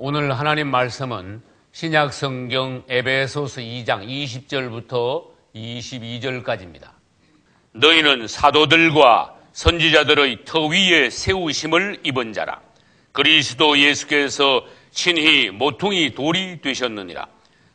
오늘 하나님 말씀은 신약 성경 에베소서 2장 20절부터 22절까지입니다. 너희는 사도들과 선지자들의 터 위에 세우심을 입은 자라. 그리스도 예수께서 친히 모퉁이 돌이 되셨느니라.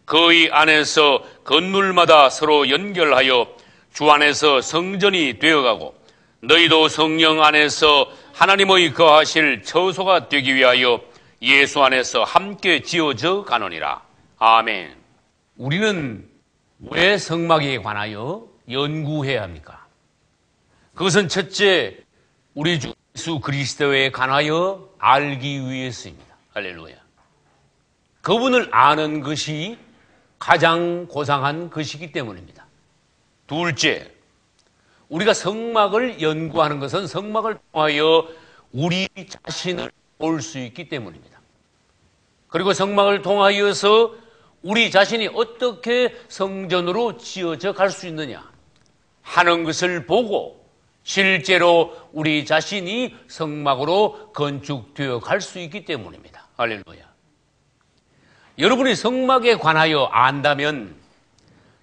그의 안에서 건물마다 서로 연결하여 주 안에서 성전이 되어가고 너희도 성령 안에서 하나님의 거하실 처소가 되기 위하여 예수 안에서 함께 지어져 가느니라. 아멘. 우리는 왜 성막에 관하여 연구해야 합니까? 그것은 첫째, 우리 주 예수 그리스도에 관하여 알기 위해서입니다. 할렐루야. 그분을 아는 것이 가장 고상한 것이기 때문입니다. 둘째, 우리가 성막을 연구하는 것은 성막을 통하여 우리 자신을 볼 수 있기 때문입니다. 그리고 성막을 통하여서 우리 자신이 어떻게 성전으로 지어져 갈 수 있느냐 하는 것을 보고 실제로 우리 자신이 성막으로 건축되어 갈 수 있기 때문입니다. 할렐루야. 여러분이 성막에 관하여 안다면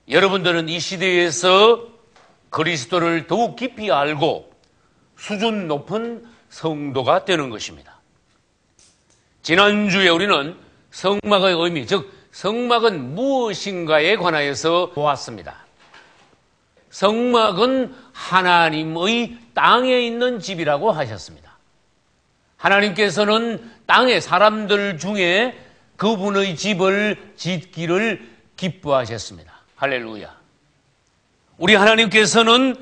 여러분들은 이 시대에서 그리스도를 더욱 깊이 알고 수준 높은 성도가 되는 것입니다. 지난주에 우리는 성막의 의미, 즉 성막은 무엇인가에 관하여서 보았습니다. 성막은 하나님의 땅에 있는 집이라고 하셨습니다. 하나님께서는 땅의 사람들 중에 그분의 집을 짓기를 기뻐하셨습니다. 할렐루야. 우리 하나님께서는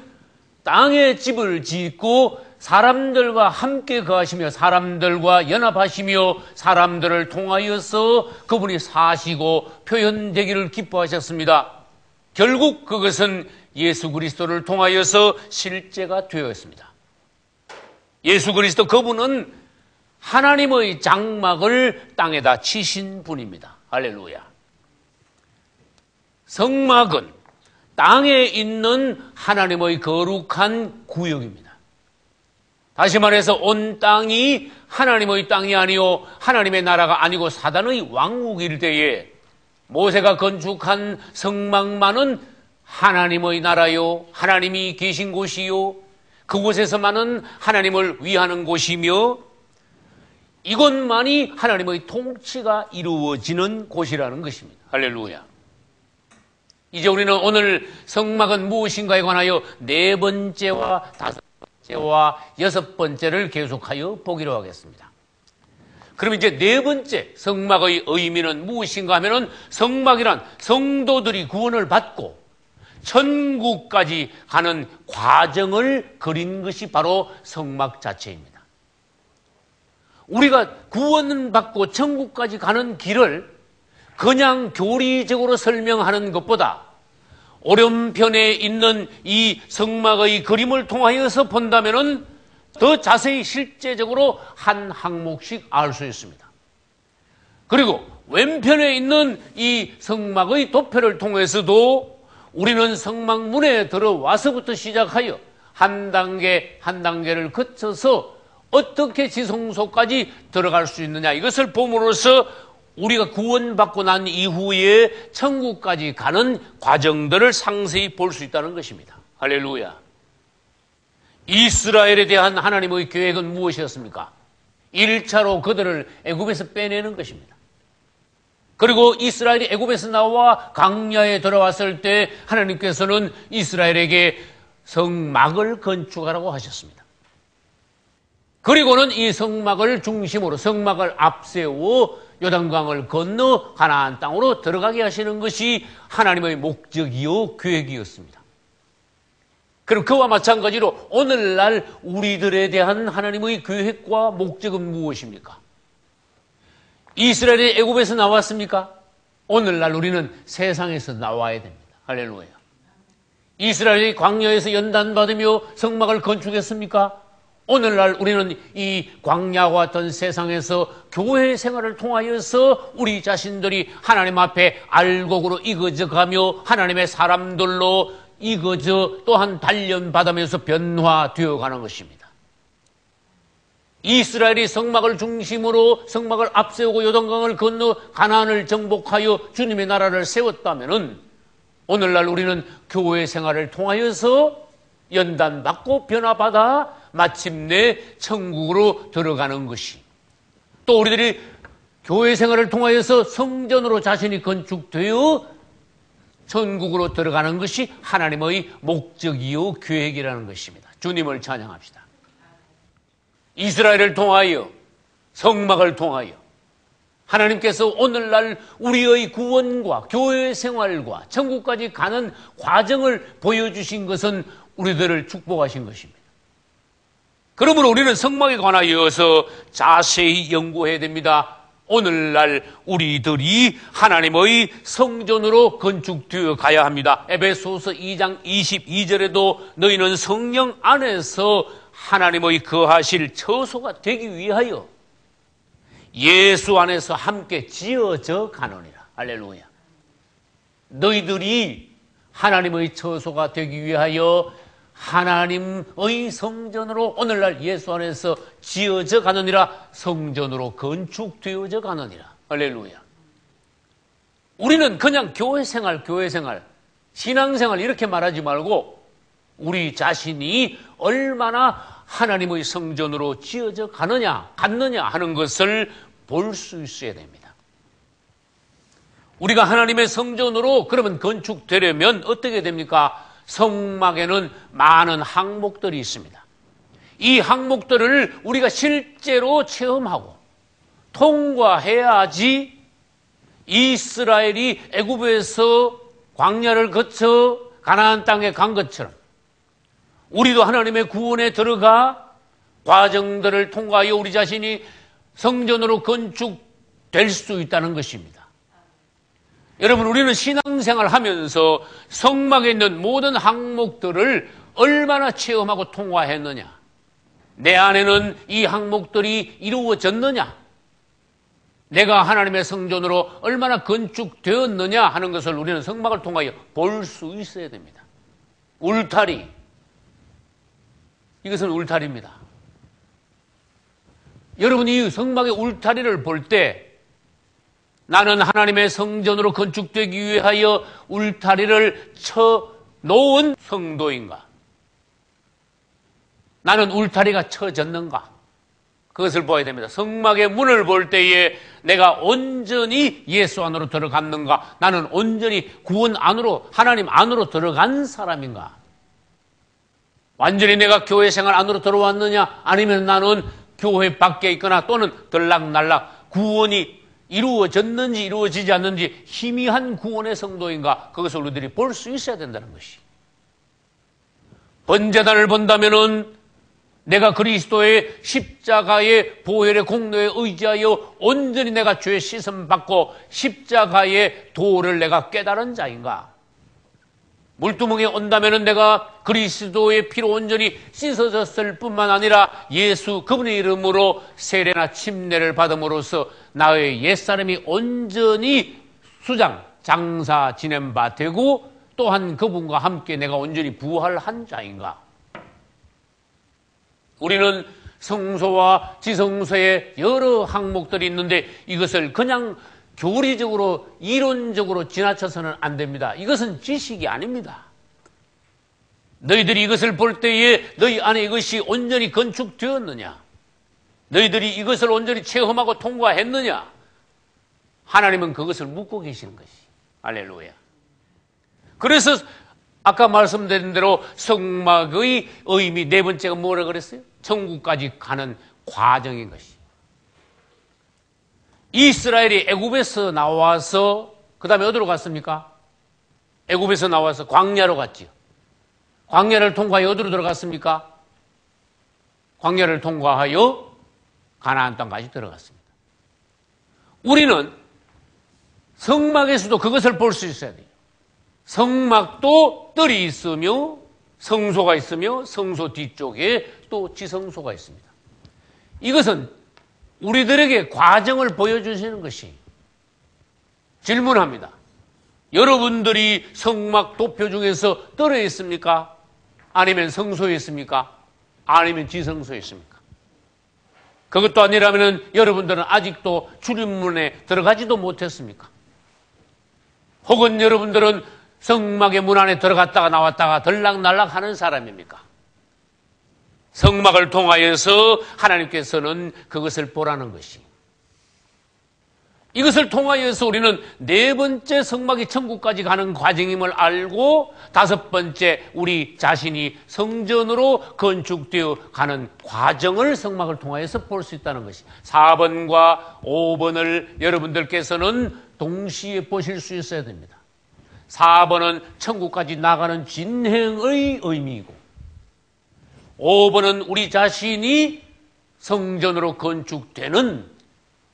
땅에 집을 짓고 사람들과 함께 거하시며 사람들과 연합하시며 사람들을 통하여서 그분이 사시고 표현되기를 기뻐하셨습니다. 결국 그것은 예수 그리스도를 통하여서 실제가 되었습니다. 예수 그리스도 그분은 하나님의 장막을 땅에다 치신 분입니다. 할렐루야. 성막은 땅에 있는 하나님의 거룩한 구역입니다. 다시 말해서 온 땅이 하나님의 땅이 아니요 하나님의 나라가 아니고 사단의 왕국일 때에 모세가 건축한 성막만은 하나님의 나라요 하나님이 계신 곳이요 그곳에서만은 하나님을 위하는 곳이며 이것만이 하나님의 통치가 이루어지는 곳이라는 것입니다. 할렐루야. 이제 우리는 오늘 성막은 무엇인가에 관하여 네 번째와 다섯 번째와 여섯 번째를 계속하여 보기로 하겠습니다. 그럼 이제 네 번째 성막의 의미는 무엇인가 하면은 성막이란 성도들이 구원을 받고 천국까지 가는 과정을 그린 것이 바로 성막 자체입니다. 우리가 구원받고 천국까지 가는 길을 그냥 교리적으로 설명하는 것보다 오른편에 있는 이 성막의 그림을 통하여서 본다면은 더 자세히 실제적으로 한 항목씩 알 수 있습니다. 그리고 왼편에 있는 이 성막의 도표를 통해서도 우리는 성막문에 들어와서부터 시작하여 한 단계 한 단계를 거쳐서 어떻게 지성소까지 들어갈 수 있느냐 이것을 봄으로써 우리가 구원받고 난 이후에 천국까지 가는 과정들을 상세히 볼 수 있다는 것입니다. 할렐루야. 이스라엘에 대한 하나님의 계획은 무엇이었습니까? 1차로 그들을 애굽에서 빼내는 것입니다. 그리고 이스라엘이 애굽에서 나와 광야에 들어왔을 때 하나님께서는 이스라엘에게 성막을 건축하라고 하셨습니다. 그리고는 이 성막을 중심으로 성막을 앞세워 요단강을 건너 가나안 땅으로 들어가게 하시는 것이 하나님의 목적이요 계획이었습니다. 그럼 그와 마찬가지로 오늘날 우리들에 대한 하나님의 계획과 목적은 무엇입니까? 이스라엘이 애굽에서 나왔습니까? 오늘날 우리는 세상에서 나와야 됩니다. 할렐루야. 이스라엘이 광야에서 연단받으며 성막을 건축했습니까? 오늘날 우리는 이 광야와 같은 세상에서 교회 생활을 통하여서 우리 자신들이 하나님 앞에 알곡으로 익어져가며 하나님의 사람들로 익어져 또한 단련받으면서 변화되어 가는 것입니다. 이스라엘이 성막을 중심으로 성막을 앞세우고 요단강을 건너 가나안을 정복하여 주님의 나라를 세웠다면은 오늘날 우리는 교회 생활을 통하여서 연단받고 변화받아 마침내 천국으로 들어가는 것이, 또 우리들이 교회 생활을 통하여서 성전으로 자신이 건축되어 천국으로 들어가는 것이 하나님의 목적이요 계획이라는 것입니다. 주님을 찬양합시다. 이스라엘을 통하여, 성막을 통하여 하나님께서 오늘날 우리의 구원과 교회 생활과 천국까지 가는 과정을 보여주신 것은 우리들을 축복하신 것입니다. 그러므로 우리는 성막에 관하여서 자세히 연구해야 됩니다. 오늘날 우리들이 하나님의 성전으로 건축되어 가야 합니다. 에베소서 2장 22절에도 너희는 성령 안에서 하나님의 거하실 처소가 되기 위하여 예수 안에서 함께 지어져 가느니라. 할렐루야. 너희들이 하나님의 처소가 되기 위하여 하나님의 성전으로 오늘날 예수 안에서 지어져 가느니라. 성전으로 건축되어져 가느니라. 할렐루야. 우리는 그냥 교회 생활, 신앙생활 이렇게 말하지 말고 우리 자신이 얼마나 하나님의 성전으로 지어져 갔느냐 하는 것을 볼 수 있어야 됩니다. 우리가 하나님의 성전으로 그러면 건축되려면 어떻게 됩니까? 성막에는 많은 항목들이 있습니다. 이 항목들을 우리가 실제로 체험하고 통과해야지 이스라엘이 애굽에서 광야를 거쳐 가나안 땅에 간 것처럼 우리도 하나님의 구원에 들어가 과정들을 통과하여 우리 자신이 성전으로 건축될 수 있다는 것입니다. 여러분, 우리는 신앙생활 하면서 성막에 있는 모든 항목들을 얼마나 체험하고 통과했느냐, 내 안에는 이 항목들이 이루어졌느냐, 내가 하나님의 성전으로 얼마나 건축되었느냐 하는 것을 우리는 성막을 통하여 볼 수 있어야 됩니다. 울타리, 이것은 울타리입니다. 여러분이 이 성막의 울타리를 볼 때 나는 하나님의 성전으로 건축되기 위하여 울타리를 쳐 놓은 성도인가? 나는 울타리가 쳐졌는가? 그것을 봐야 됩니다. 성막의 문을 볼 때에 내가 온전히 예수 안으로 들어갔는가? 나는 온전히 구원 안으로, 하나님 안으로 들어간 사람인가? 완전히 내가 교회 생활 안으로 들어왔느냐? 아니면 나는 교회 밖에 있거나 또는 들락날락 구원이 이루어졌는지 이루어지지 않는지 희미한 구원의 성도인가? 그것을 우리들이 볼 수 있어야 된다는 것이. 번제단을 본다면은 내가 그리스도의 십자가의 보혈의 공로에 의지하여 온전히 내가 죄 씻음 받고 십자가의 도를 내가 깨달은 자인가? 물두멍에 온다면은 내가 그리스도의 피로 온전히 씻어졌을 뿐만 아니라 예수 그분의 이름으로 세례나 침례를 받음으로써 나의 옛사람이 온전히 수장, 장사 지낸 바 되고 또한 그분과 함께 내가 온전히 부활한 자인가? 우리는 성소와 지성소에 여러 항목들이 있는데 이것을 그냥 교리적으로 이론적으로 지나쳐서는 안 됩니다. 이것은 지식이 아닙니다. 너희들이 이것을 볼 때에 너희 안에 이것이 온전히 건축되었느냐? 너희들이 이것을 온전히 체험하고 통과했느냐? 하나님은 그것을 묻고 계시는 것이. 할렐루야. 그래서 아까 말씀드린 대로 성막의 의미 네 번째가 뭐라 그랬어요? 천국까지 가는 과정인 것이. 이스라엘이 애굽에서 나와서 그 다음에 어디로 갔습니까? 애굽에서 나와서 광야로 갔지요. 광야를 통과하여 어디로 들어갔습니까? 광야를 통과하여 가나안 땅까지 들어갔습니다. 우리는 성막에서도 그것을 볼 수 있어야 돼요. 성막도 뜰이 있으며 성소가 있으며 성소 뒤쪽에 또 지성소가 있습니다. 이것은 우리들에게 과정을 보여주시는 것이. 질문합니다. 여러분들이 성막 도표 중에서 뜰에 있습니까? 아니면 성소에 있습니까? 아니면 지성소에 있습니까? 그것도 아니라면 여러분들은 아직도 출입문에 들어가지도 못했습니까? 혹은 여러분들은 성막의 문 안에 들어갔다가 나왔다가 들락날락 하는 사람입니까? 성막을 통하여서 하나님께서는 그것을 보라는 것이, 이것을 통하여서 우리는 네 번째 성막이 천국까지 가는 과정임을 알고, 다섯 번째 우리 자신이 성전으로 건축되어 가는 과정을 성막을 통하여서 볼 수 있다는 것이, 4번과 5번을 여러분들께서는 동시에 보실 수 있어야 됩니다. 4번은 천국까지 나가는 진행의 의미이고, 5번은 우리 자신이 성전으로 건축되는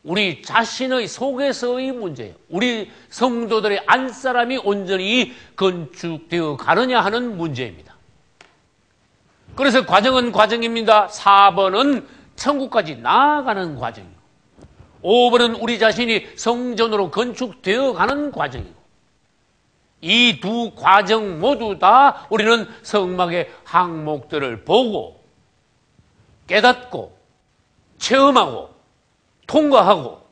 우리 자신의 속에서의 문제예요. 우리 성도들의 안사람이 온전히 건축되어 가느냐 하는 문제입니다. 그래서 과정은 과정입니다. 4번은 천국까지 나아가는 과정이고, 5번은 우리 자신이 성전으로 건축되어 가는 과정이고, 이 두 과정 모두 다 우리는 성막의 항목들을 보고 깨닫고 체험하고 통과하고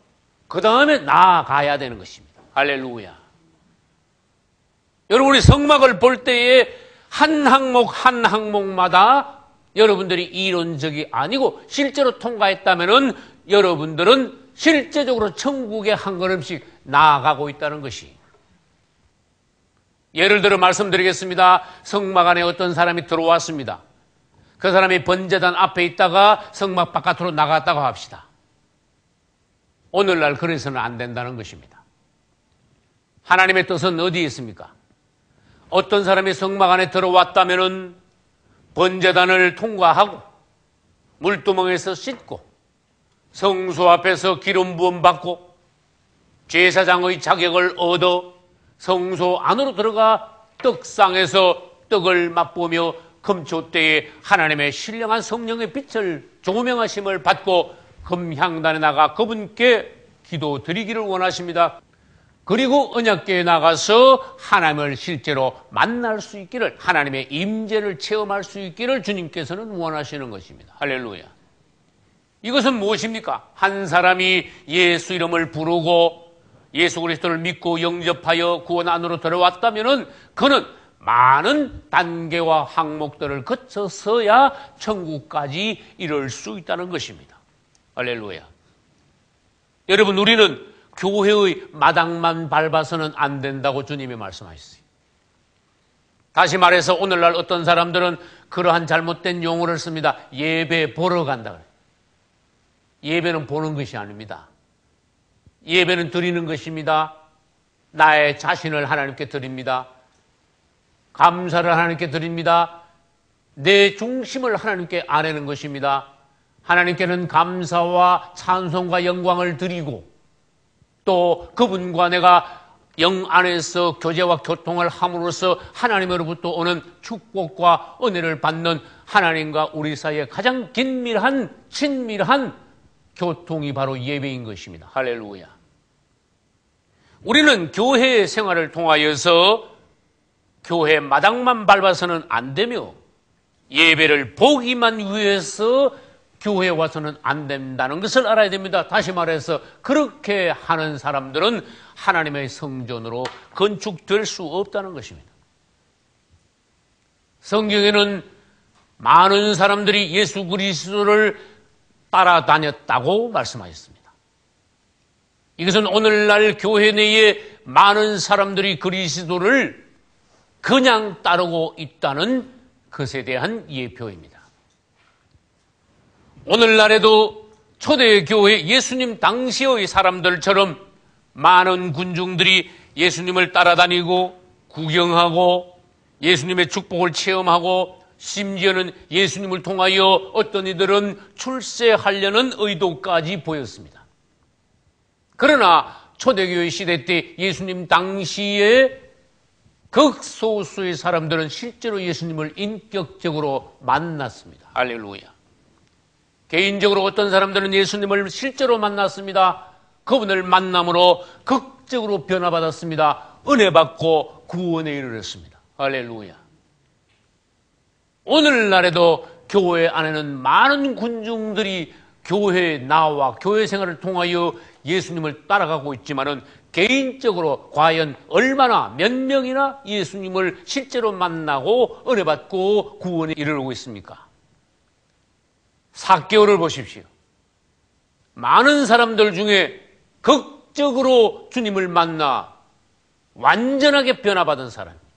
그 다음에 나아가야 되는 것입니다. 할렐루야. 여러분, 우리 성막을 볼 때에 한 항목 한 항목마다 여러분들이 이론적이 아니고 실제로 통과했다면은 여러분들은 실제적으로 천국에 한 걸음씩 나아가고 있다는 것이, 예를 들어 말씀드리겠습니다. 성막 안에 어떤 사람이 들어왔습니다. 그 사람이 번제단 앞에 있다가 성막 바깥으로 나갔다고 합시다. 오늘날 그래서는 안 된다는 것입니다. 하나님의 뜻은 어디에 있습니까? 어떤 사람이 성막 안에 들어왔다면은 번제단을 통과하고 물두멍에서 씻고 성소 앞에서 기름 부음 받고 제사장의 자격을 얻어 성소 안으로 들어가 떡상에서 떡을 맛보며 금초 때에 하나님의 신령한 성령의 빛을 조명하심을 받고 금향단에 나가 그분께 기도 드리기를 원하십니다. 그리고 언약궤에 나가서 하나님을 실제로 만날 수 있기를, 하나님의 임재를 체험할 수 있기를 주님께서는 원하시는 것입니다. 할렐루야. 이것은 무엇입니까? 한 사람이 예수 이름을 부르고 예수 그리스도를 믿고 영접하여 구원 안으로 들어왔다면은 그는 많은 단계와 항목들을 거쳐서야 천국까지 이룰 수 있다는 것입니다. 할렐루야. 여러분, 우리는 교회의 마당만 밟아서는 안 된다고 주님이 말씀하셨어요. 다시 말해서 오늘날 어떤 사람들은 그러한 잘못된 용어를 씁니다. 예배 보러 간다 그래요. 예배는 보는 것이 아닙니다. 예배는 드리는 것입니다. 나의 자신을 하나님께 드립니다. 감사를 하나님께 드립니다. 내 중심을 하나님께 아뢰는 것입니다. 하나님께는 감사와 찬송과 영광을 드리고 또 그분과 내가 영 안에서 교제와 교통을 함으로써 하나님으로부터 오는 축복과 은혜를 받는 하나님과 우리 사이에 가장 긴밀한 친밀한 교통이 바로 예배인 것입니다. 할렐루야. 우리는 교회 생활을 통하여서 교회 마당만 밟아서는 안 되며 예배를 보기만 위해서 교회에 와서는 안 된다는 것을 알아야 됩니다. 다시 말해서 그렇게 하는 사람들은 하나님의 성전으로 건축될 수 없다는 것입니다. 성경에는 많은 사람들이 예수 그리스도를 따라다녔다고 말씀하셨습니다. 이것은 오늘날 교회 내에 많은 사람들이 그리스도를 그냥 따르고 있다는 것에 대한 예표입니다. 오늘날에도 초대교회 예수님 당시의 사람들처럼 많은 군중들이 예수님을 따라다니고 구경하고 예수님의 축복을 체험하고 심지어는 예수님을 통하여 어떤 이들은 출세하려는 의도까지 보였습니다. 그러나 초대교회 시대 때 예수님 당시에 극소수의 사람들은 실제로 예수님을 인격적으로 만났습니다. 할렐루야. 개인적으로 어떤 사람들은 예수님을 실제로 만났습니다. 그분을 만남으로 극적으로 변화받았습니다. 은혜 받고 구원에 이르렀습니다. 할렐루야. 오늘날에도 교회 안에는 많은 군중들이 교회 나와 교회 생활을 통하여 예수님을 따라가고 있지만은 개인적으로 과연 얼마나 몇 명이나 예수님을 실제로 만나고 은혜 받고 구원에 이르르고 있습니까? 삭개오를 보십시오. 많은 사람들 중에 극적으로 주님을 만나 완전하게 변화받은 사람입니다.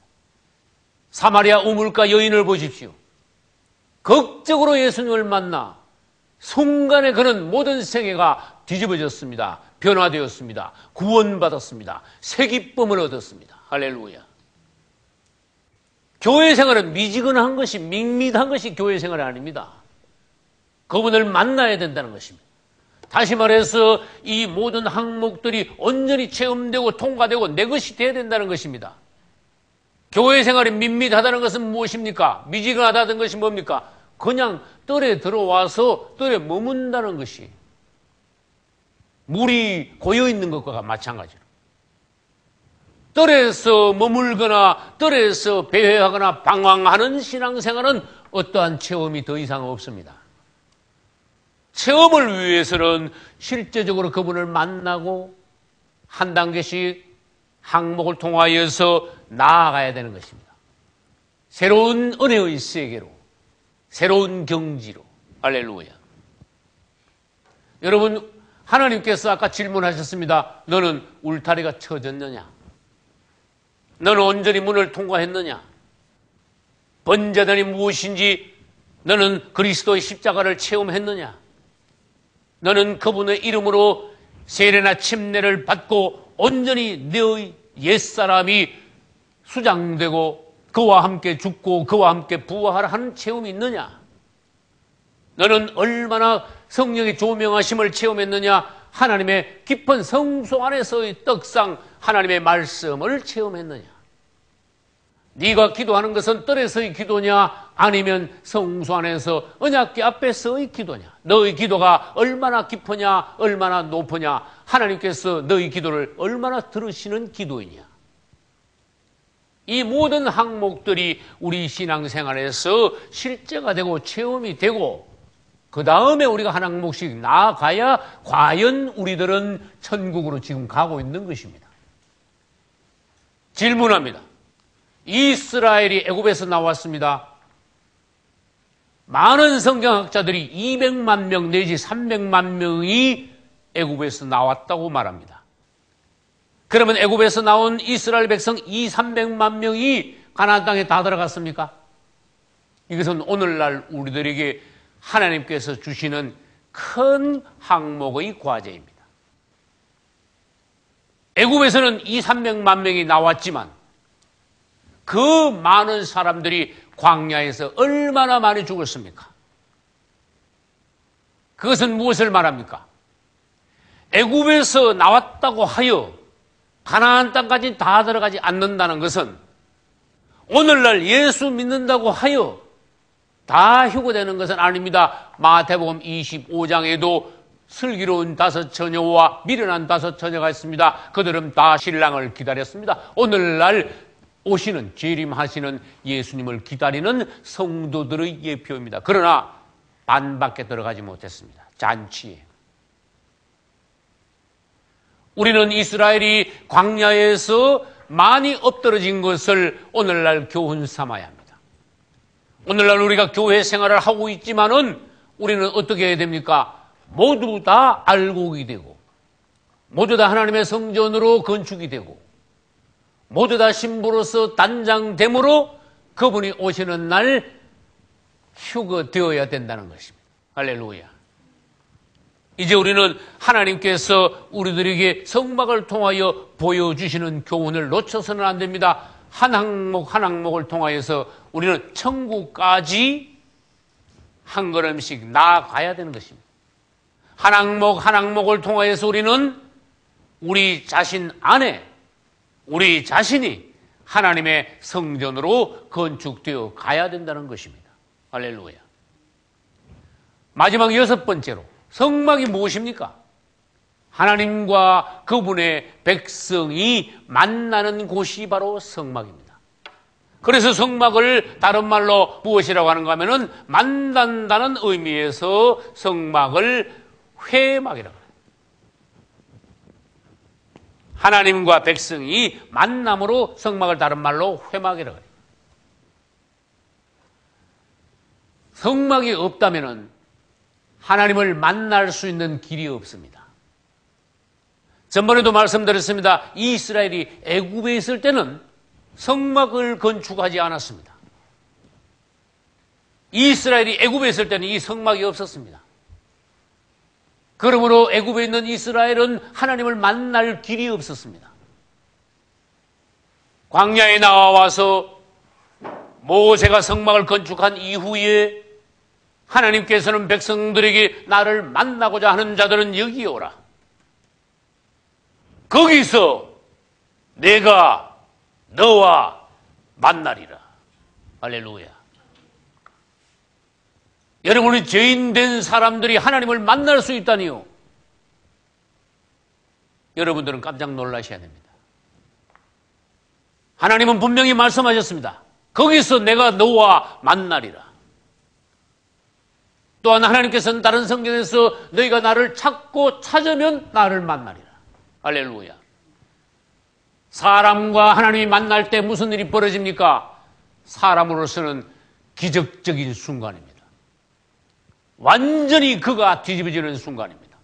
사마리아 우물가 여인을 보십시오. 극적으로 예수님을 만나 순간에 그는 모든 생애가 뒤집어졌습니다. 변화되었습니다. 구원받았습니다. 새 기쁨을 얻었습니다. 할렐루야. 교회 생활은 미지근한 것이, 밋밋한 것이 교회 생활이 아닙니다. 그분을 만나야 된다는 것입니다. 다시 말해서 이 모든 항목들이 온전히 체험되고 통과되고 내 것이 되어야 된다는 것입니다. 교회 생활이 밋밋하다는 것은 무엇입니까? 미지근하다는 것이 뭡니까? 그냥 뜰에 들어와서 뜰에 머문다는 것이 물이 고여있는 것과 마찬가지로 뜰에서 머물거나 뜰에서 배회하거나 방황하는 신앙생활은 어떠한 체험이 더 이상 없습니다. 체험을 위해서는 실제적으로 그분을 만나고 한 단계씩 항목을 통하여서 나아가야 되는 것입니다. 새로운 은혜의 세계로, 새로운 경지로. 할렐루야. 여러분, 하나님께서 아까 질문하셨습니다. 너는 울타리가 쳐졌느냐? 너는 온전히 문을 통과했느냐? 번제단이 무엇인지 너는 그리스도의 십자가를 체험했느냐? 너는 그분의 이름으로 세례나 침례를 받고 온전히 너의 옛사람이 수장되고 그와 함께 죽고 그와 함께 부활하는 체험이 있느냐? 너는 얼마나 성령의 조명하심을 체험했느냐? 하나님의 깊은 성소 안에서의 떡상 하나님의 말씀을 체험했느냐? 네가 기도하는 것은 뜰에서의 기도냐? 아니면 성소 안에서 언약궤 앞에서의 기도냐? 너의 기도가 얼마나 깊으냐? 얼마나 높으냐? 하나님께서 너의 기도를 얼마나 들으시는 기도이냐? 이 모든 항목들이 우리 신앙생활에서 실제가 되고 체험이 되고 그 다음에 우리가 한 항목씩 나아가야 과연 우리들은 천국으로 지금 가고 있는 것입니다. 질문합니다. 이스라엘이 애굽에서 나왔습니다. 많은 성경학자들이 200만 명 내지 300만 명이 애굽에서 나왔다고 말합니다. 그러면 애굽에서 나온 이스라엘 백성 300만 명이 가나안 땅에 다 들어갔습니까? 이것은 오늘날 우리들에게 하나님께서 주시는 큰 항목의 과제입니다. 애굽에서는 300만 명이 나왔지만 그 많은 사람들이 광야에서 얼마나 많이 죽었습니까? 그것은 무엇을 말합니까? 애굽에서 나왔다고 하여 가나안 땅까지 다 들어가지 않는다는 것은 오늘날 예수 믿는다고 하여 다 휴거되는 것은 아닙니다. 마태복음 25장에도 슬기로운 5 처녀와 미련한 5 처녀가 있습니다. 그들은 다 신랑을 기다렸습니다. 오늘날 오시는 재림하시는 예수님을 기다리는 성도들의 예표입니다. 그러나 반밖에 들어가지 못했습니다. 잔치에. 우리는 이스라엘이 광야에서 많이 엎드러진 것을 오늘날 교훈 삼아야 합니다. 오늘날 우리가 교회 생활을 하고 있지만은 우리는 어떻게 해야 됩니까? 모두 다 알곡이 되고 모두 다 하나님의 성전으로 건축이 되고 모두 다 신부로서 단장됨으로 그분이 오시는 날 휴거되어야 된다는 것입니다. 할렐루야. 이제 우리는 하나님께서 우리들에게 성막을 통하여 보여주시는 교훈을 놓쳐서는 안 됩니다. 한 항목 한 항목을 통하여서 우리는 천국까지 한 걸음씩 나아가야 되는 것입니다. 한 항목 한 항목을 통하여서 우리는 우리 자신 안에 우리 자신이 하나님의 성전으로 건축되어 가야 된다는 것입니다. 할렐루야. 마지막 6번째로 성막이 무엇입니까? 하나님과 그분의 백성이 만나는 곳이 바로 성막입니다. 그래서 성막을 다른 말로 무엇이라고 하는가 하면은 만난다는 의미에서 성막을 회막이라고 해요. 하나님과 백성이 만남으로 성막을 다른 말로 회막이라고 해요. 성막이 없다면은 하나님을 만날 수 있는 길이 없습니다. 전번에도 말씀드렸습니다. 이스라엘이 애굽에 있을 때는 성막을 건축하지 않았습니다. 이스라엘이 애굽에 있을 때는 이 성막이 없었습니다. 그러므로 애굽에 있는 이스라엘은 하나님을 만날 길이 없었습니다. 광야에 나와서 모세가 성막을 건축한 이후에 하나님께서는 백성들에게 나를 만나고자 하는 자들은 여기 오라. 거기서 내가 너와 만나리라. 할렐루야. 여러분이 죄인된 사람들이 하나님을 만날 수 있다니요. 여러분들은 깜짝 놀라셔야 됩니다. 하나님은 분명히 말씀하셨습니다. 거기서 내가 너와 만나리라. 또한 하나님께서는 다른 성경에서 너희가 나를 찾고 찾으면 나를 만나리라. 할렐루야. 사람과 하나님이 만날 때 무슨 일이 벌어집니까? 사람으로서는 기적적인 순간입니다. 완전히 그가 뒤집어지는 순간입니다.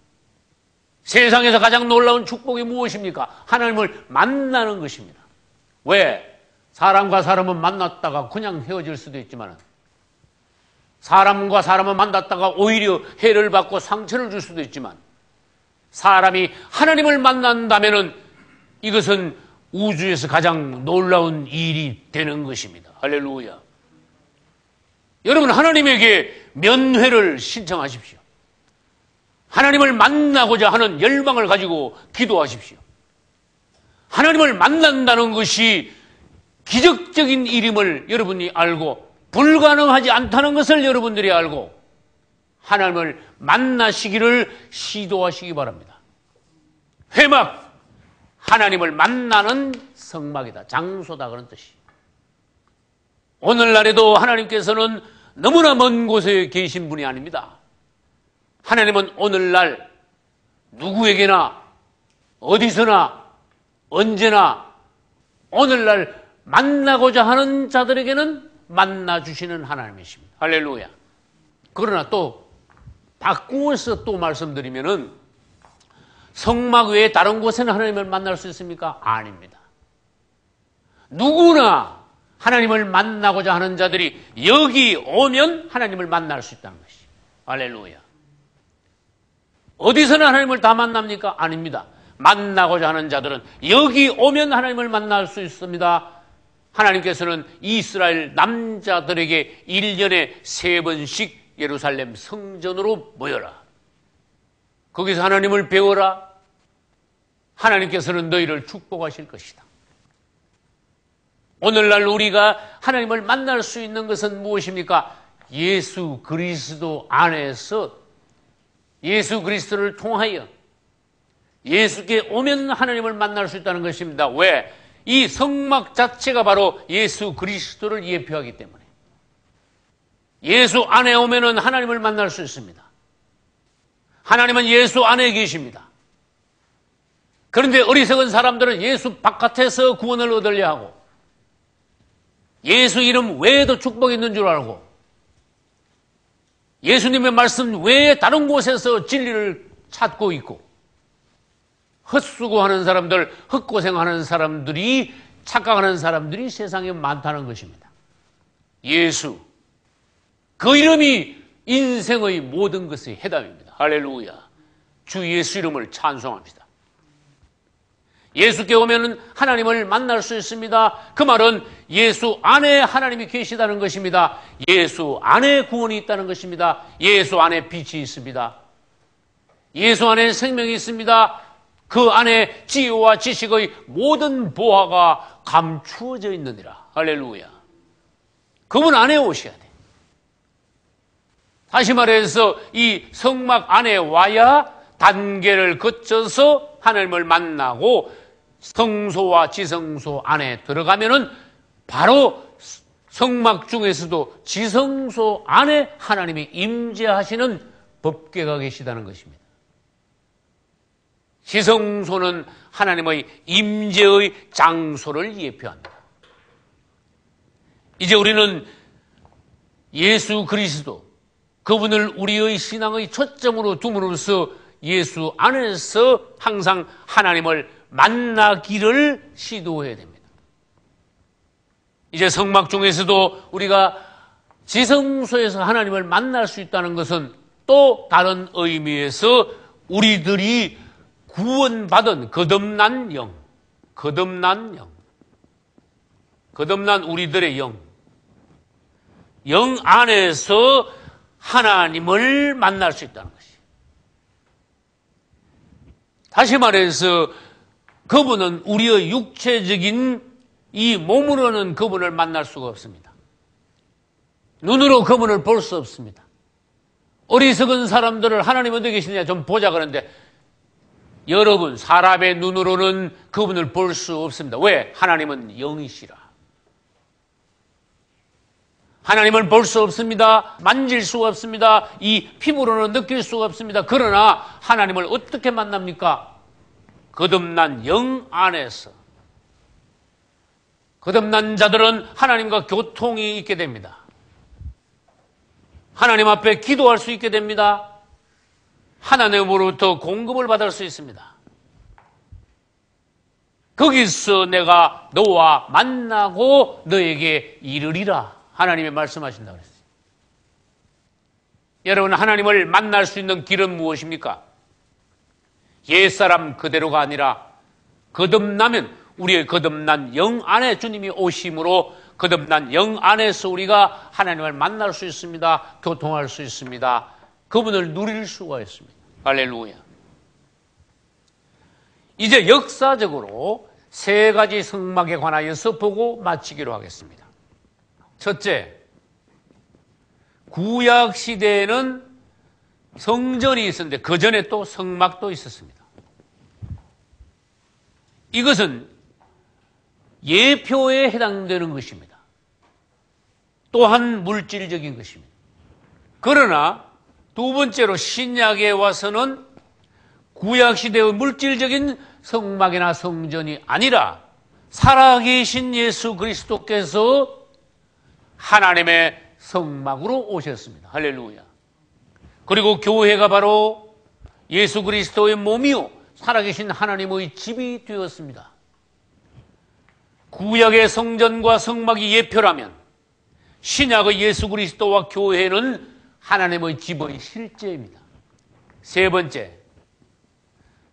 세상에서 가장 놀라운 축복이 무엇입니까? 하나님을 만나는 것입니다. 왜? 사람과 사람은 만났다가 그냥 헤어질 수도 있지만 사람과 사람은 만났다가 오히려 해를 받고 상처를 줄 수도 있지만 사람이 하나님을 만난다면 이것은 우주에서 가장 놀라운 일이 되는 것입니다. 할렐루야. 여러분, 하나님에게 면회를 신청하십시오. 하나님을 만나고자 하는 열망을 가지고 기도하십시오. 하나님을 만난다는 것이 기적적인 일임을 여러분이 알고 불가능하지 않다는 것을 여러분들이 알고 하나님을 만나시기를 시도하시기 바랍니다. 회막, 하나님을 만나는 성막이다. 장소다. 그런 뜻이. 오늘날에도 하나님께서는 너무나 먼 곳에 계신 분이 아닙니다. 하나님은 오늘날 누구에게나 어디서나 언제나 오늘날 만나고자 하는 자들에게는 만나주시는 하나님이십니다. 할렐루야. 그러나 또 바꾸어서 또 말씀드리면은 성막 외에 다른 곳에는 하나님을 만날 수 있습니까? 아닙니다. 누구나 하나님을 만나고자 하는 자들이 여기 오면 하나님을 만날 수 있다는 것이. 할렐루야. 어디서나 하나님을 다 만납니까? 아닙니다. 만나고자 하는 자들은 여기 오면 하나님을 만날 수 있습니다. 하나님께서는 이스라엘 남자들에게 1년에 3번씩 예루살렘 성전으로 모여라. 거기서 하나님을 배워라. 하나님께서는 너희를 축복하실 것이다. 오늘날 우리가 하나님을 만날 수 있는 것은 무엇입니까? 예수 그리스도 안에서 예수 그리스도를 통하여 예수께 오면 하나님을 만날 수 있다는 것입니다. 왜? 이 성막 자체가 바로 예수 그리스도를 예표하기 때문에 예수 안에 오면은 하나님을 만날 수 있습니다. 하나님은 예수 안에 계십니다. 그런데 어리석은 사람들은 예수 바깥에서 구원을 얻으려 하고 예수 이름 외에도 축복이 있는 줄 알고 예수님의 말씀 외에 다른 곳에서 진리를 찾고 있고 헛수고하는 사람들, 헛고생하는 사람들이 착각하는 사람들이 세상에 많다는 것입니다. 예수, 그 이름이 인생의 모든 것의 해답입니다. 할렐루야. 주 예수 이름을 찬송합니다. 예수께 오면 하나님을 만날 수 있습니다. 그 말은 예수 안에 하나님이 계시다는 것입니다. 예수 안에 구원이 있다는 것입니다. 예수 안에 빛이 있습니다. 예수 안에 생명이 있습니다. 그 안에 지혜와 지식의 모든 보화가 감추어져 있느니라. 할렐루야. 그분 안에 오셔야 돼. 다시 말해서 이 성막 안에 와야 단계를 거쳐서 하나님을 만나고 성소와 지성소 안에 들어가면은 바로 성막 중에서도 지성소 안에 하나님이 임재하시는 법궤가 계시다는 것입니다. 지성소는 하나님의 임재의 장소를 예표합니다. 이제 우리는 예수 그리스도, 그분을 우리의 신앙의 초점으로 둠으로써 예수 안에서 항상 하나님을 만나기를 시도해야 됩니다. 이제 성막 중에서도 우리가 지성소에서 하나님을 만날 수 있다는 것은 또 다른 의미에서 우리들이 구원받은 거듭난 영, 거듭난 우리들의 영 안에서 하나님을 만날 수 있다는 것이. 다시 말해서 그분은 우리의 육체적인 이 몸으로는 그분을 만날 수가 없습니다. 눈으로 그분을 볼 수 없습니다. 어리석은 사람들을 하나님 어디 계시느냐 좀 보자 그러는데 여러분, 사람의 눈으로는 그분을 볼 수 없습니다. 왜? 하나님은 영이시라. 하나님을 볼 수 없습니다. 만질 수가 없습니다. 이 피부로는 느낄 수가 없습니다. 그러나 하나님을 어떻게 만납니까? 거듭난 영 안에서. 거듭난 자들은 하나님과 교통이 있게 됩니다. 하나님 앞에 기도할 수 있게 됩니다. 하나님으로부터 공급을 받을 수 있습니다. 거기서 내가 너와 만나고 너에게 이르리라. 하나님이 말씀하신다고 그랬어요. 여러분, 하나님을 만날 수 있는 길은 무엇입니까? 옛사람 그대로가 아니라 거듭나면 우리의 거듭난 영 안에 주님이 오심으로 거듭난 영 안에서 우리가 하나님을 만날 수 있습니다. 교통할 수 있습니다. 그분을 누릴 수가 있습니다. 할렐루야. 이제 역사적으로 세 가지 성막에 관하여서 보고 마치기로 하겠습니다. 첫째, 구약 시대에는 성전이 있었는데 그 전에 또 성막도 있었습니다. 이것은 예표에 해당되는 것입니다. 또한 물질적인 것입니다. 그러나 두 번째로 신약에 와서는 구약 시대의 물질적인 성막이나 성전이 아니라 살아계신 예수 그리스도께서 하나님의 성막으로 오셨습니다. 할렐루야. 그리고 교회가 바로 예수 그리스도의 몸이요 살아계신 하나님의 집이 되었습니다. 구약의 성전과 성막이 예표라면 신약의 예수 그리스도와 교회는 하나님의 집의 실제입니다. 세 번째,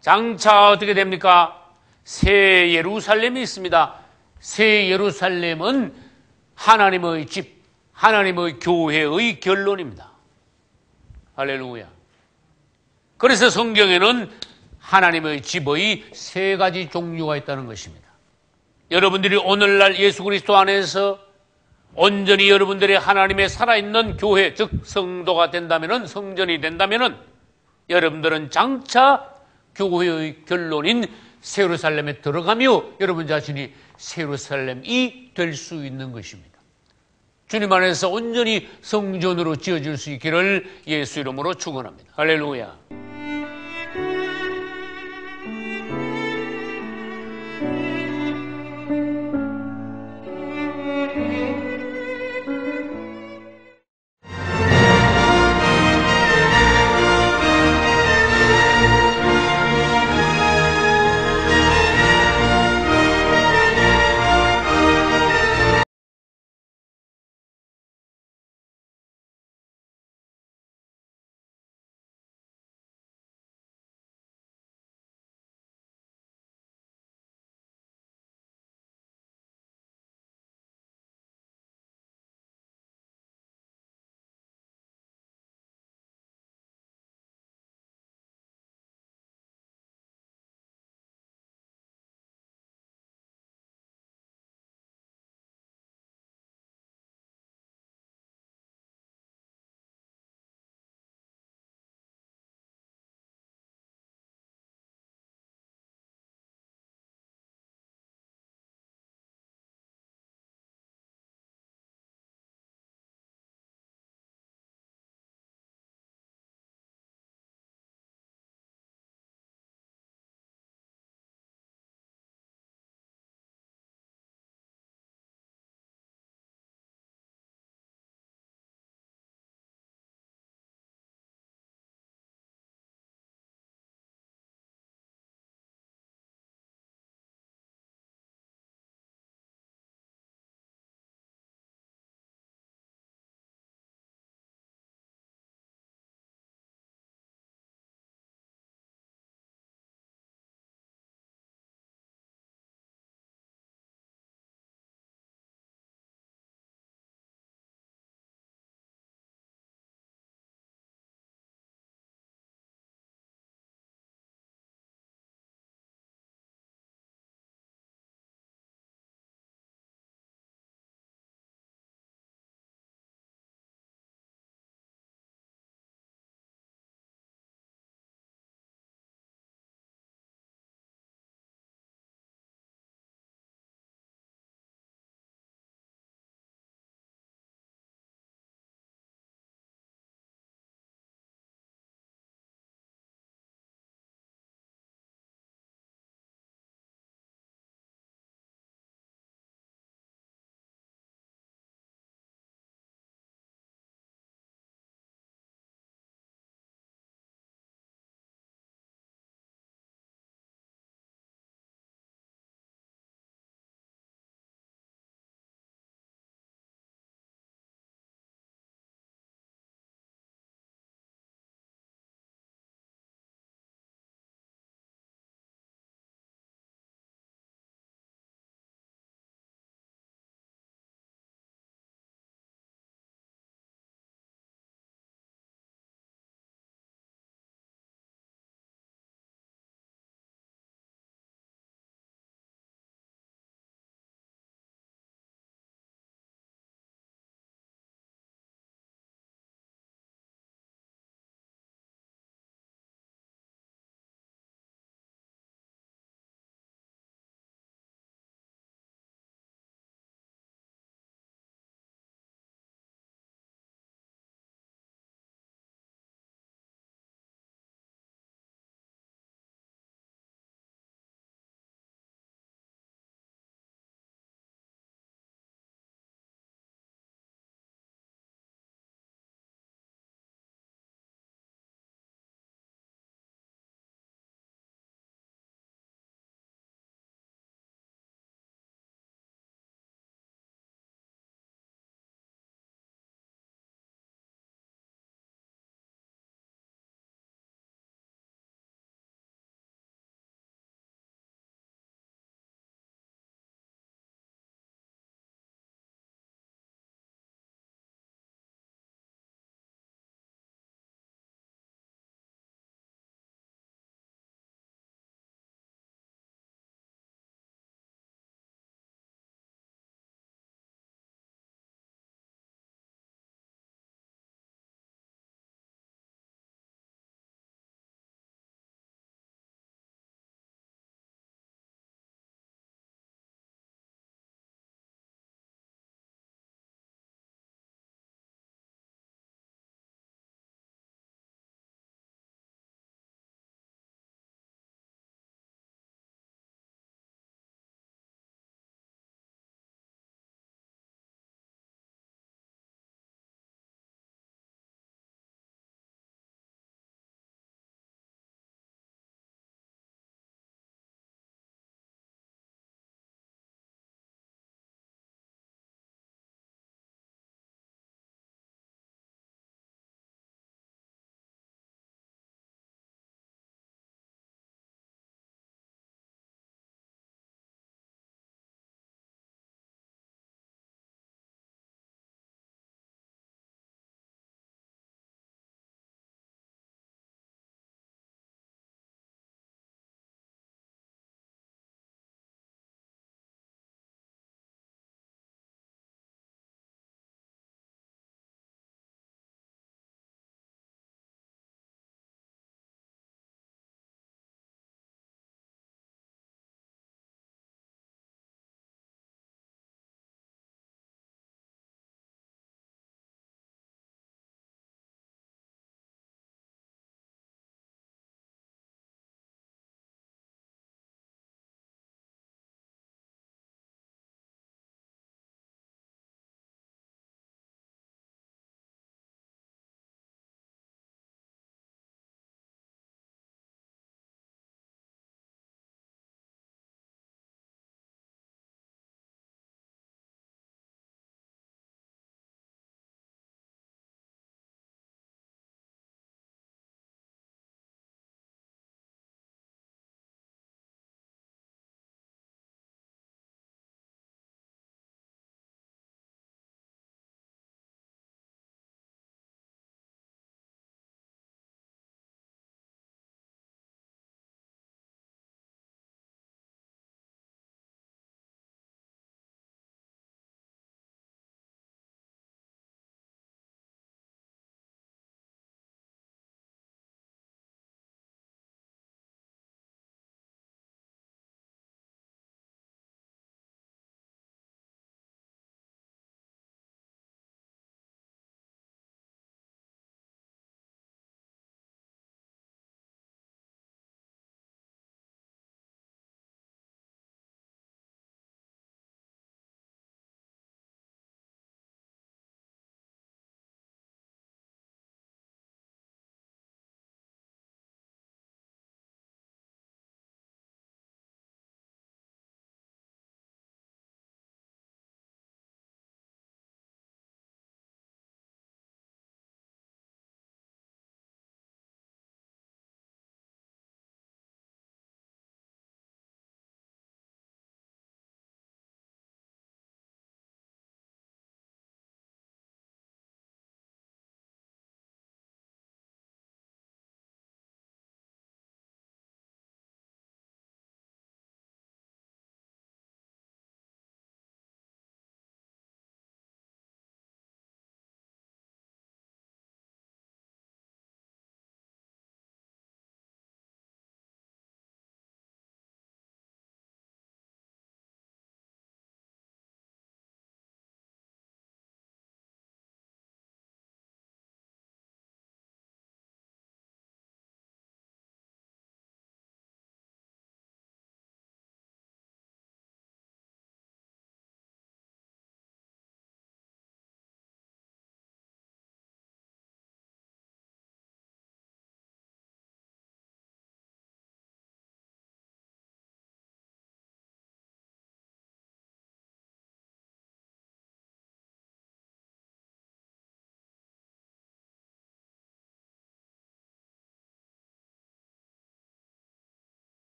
장차 어떻게 됩니까? 새 예루살렘이 있습니다. 새 예루살렘은 하나님의 집, 하나님의 교회의 결론입니다. 할렐루야. 그래서 성경에는 하나님의 집의 세 가지 종류가 있다는 것입니다. 여러분들이 오늘날 예수 그리스도 안에서 온전히 여러분들의 하나님의 살아있는 교회, 즉 성도가 된다면은, 성전이 된다면은 여러분들은 장차 교회의 결론인 새 예루살렘에 들어가며 여러분 자신이 새 예루살렘이 될 수 있는 것입니다. 주님 안에서 온전히 성전으로 지어질 수 있기를 예수 이름으로 축원합니다. 할렐루야.